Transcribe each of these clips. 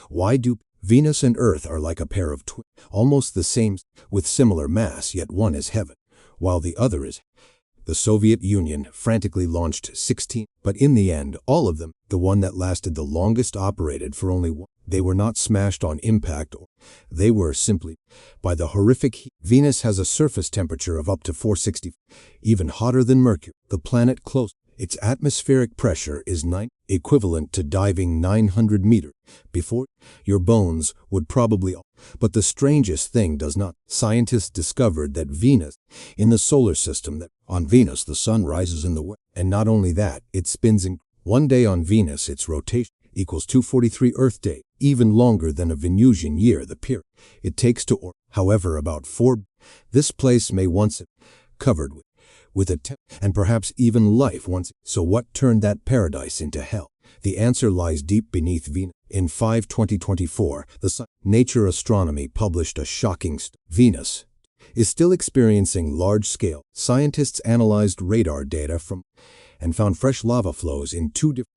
Why do Venus and Earth are like a pair of twins, almost the same, with similar mass, yet one is heaven, while the other is. The Soviet Union frantically launched 16, but in the end, all of them, the one that lasted the longest operated for only one. They were not smashed on impact, or they were simply by the horrific heat. Venus has a surface temperature of up to 460, even hotter than Mercury, the planet close. Its atmospheric pressure is 9, equivalent to diving 900 meters. Before, your bones would probably. But the strangest thing does not. Scientists discovered that Venus, in the solar system, that on Venus the sun rises in the west, and not only that, it spins in one day on Venus. Its rotation equals 243 Earth days, even longer than a Venusian year. The period it takes to orbit, however, about 4. This place may once have covered with a and perhaps even life once. So what turned that paradise into hell? The answer lies deep beneath Venus. In 2024, the Nature Astronomy published a shocking Venus is still experiencing large-scale. Scientists analyzed radar data from and found fresh lava flows in 2 different.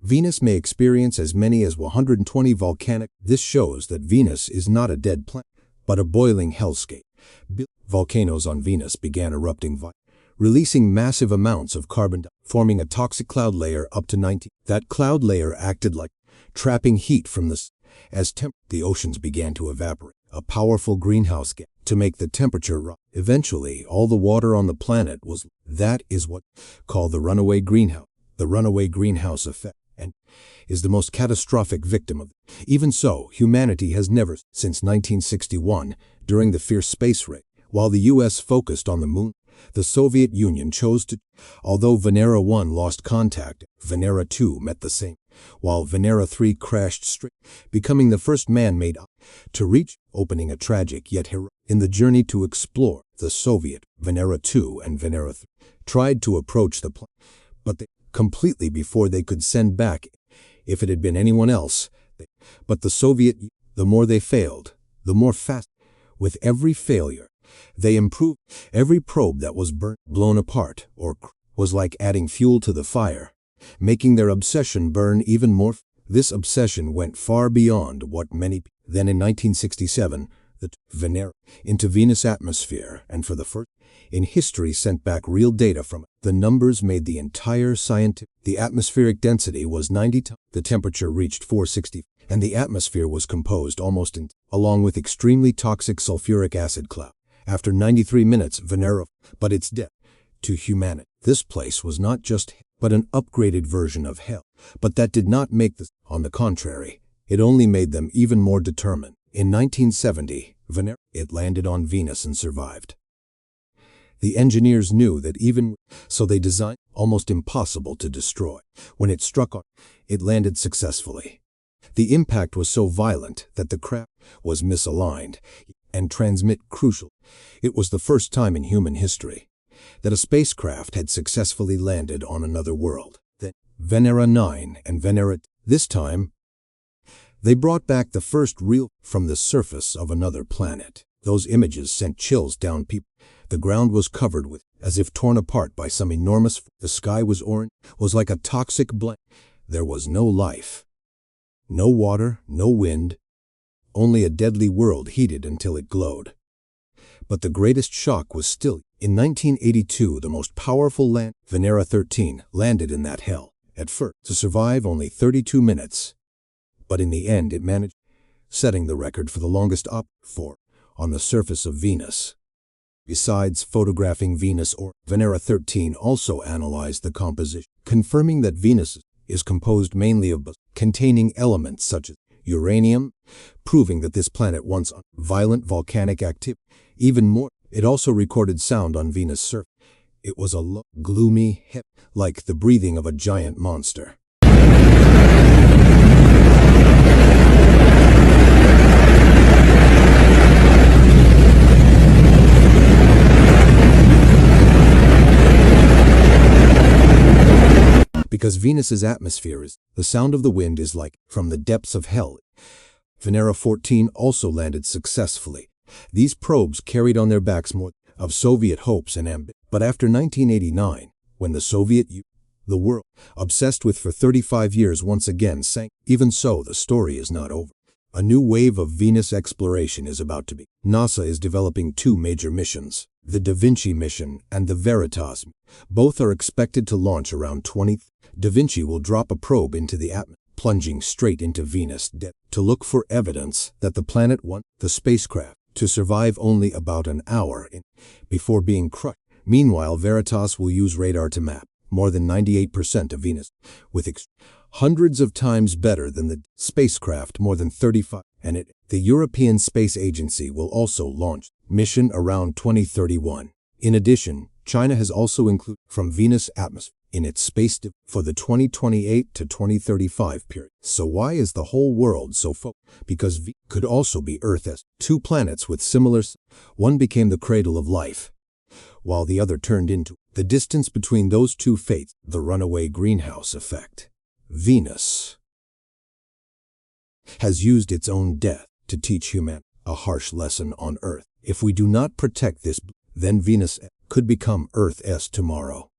Venus may experience as many as 120 volcanic. This shows that Venus is not a dead planet, but a boiling hellscape. Volcanoes on Venus began erupting, releasing massive amounts of carbon, forming a toxic cloud layer up to 90. That cloud layer acted like trapping heat from the sun. As the oceans began to evaporate, a powerful greenhouse gas to make the temperature rise. Eventually, all the water on the planet was. That is what called the runaway greenhouse. The runaway greenhouse effect, and is the most catastrophic victim of. Even so, humanity has never, since 1961, during the fierce space race, while the U.S. focused on the moon, the Soviet Union chose to. Although Venera 1 lost contact, Venera 2 met the same, while Venera 3 crashed straight, becoming the first man-made to reach, opening a tragic yet heroic. In the journey to explore, the Soviet, Venera 2 and Venera 3, tried to approach the planet, but they completely before they could send back. If it had been anyone else, but the Soviet, the more they failed, the more fast. With every failure, they improved. Every probe that was blown apart, or was like adding fuel to the fire, making their obsession burn even more. This obsession went far beyond what many. Then in 1967, the Venera into Venus' atmosphere, and for the first in history sent back real data from it. The numbers made the entire scientific. The atmospheric density was 90 times. The temperature reached 460, and the atmosphere was composed almost along with extremely toxic sulfuric acid cloud. After 93 minutes, Venera, but its death to humanity. This place was not just but an upgraded version of hell. But that did not make this. On the contrary, it only made them even more determined. In 1970, Venera, it landed on Venus and survived. The engineers knew that even so they designed almost impossible to destroy. When it struck on, it landed successfully. The impact was so violent that the craft was misaligned and transmit crucial. It was the first time in human history that a spacecraft had successfully landed on another world. Then Venera 9 and Venera. This time, they brought back the first real from the surface of another planet. Those images sent chills down people. The ground was covered with, as if torn apart by some enormous. The sky was orange, was like a toxic blend. There was no life, no water, no wind, only a deadly world heated until it glowed. But the greatest shock was still. In 1982, the most powerful land, Venera 13, landed in that hell. At first, to survive only 32 minutes. But in the end it managed, setting the record for the longest on the surface of Venus. Besides photographing Venus, or Venera 13 also analyzed the composition, confirming that Venus is composed mainly of containing elements such as uranium, proving that this planet once violent volcanic activity. Even more, it also recorded sound on Venus' surface. It was a low, gloomy, like the breathing of a giant monster. Because Venus's atmosphere is, the sound of the wind is like, from the depths of hell. Venera 14 also landed successfully. These probes carried on their backs more of Soviet hopes and ambition. But after 1989, when the Soviet the world, obsessed with for 35 years once again sank. Even so, the story is not over. A new wave of Venus exploration is about to be. NASA is developing two major missions, the Da Vinci mission and the Veritas. Both are expected to launch around 20. Da Vinci will drop a probe into the atmosphere, plunging straight into Venus' depth to look for evidence that the planet wants the spacecraft to survive only about an hour before being crushed. Meanwhile, Veritas will use radar to map more than 98% of Venus, with hundreds of times better than the spacecraft, more than 35. And the European Space Agency will also launch mission around 2031. In addition, China has also included from Venus atmosphere in its space for the 2028 to 2035 period. So why is the whole world so focused? Because V could also be Earth's two planets with similar. One became the cradle of life, while the other turned into the distance between those two fates, the runaway greenhouse effect. Venus has used its own death to teach humanity a harsh lesson on Earth. If we do not protect this, then Venus could become Earth's tomorrow.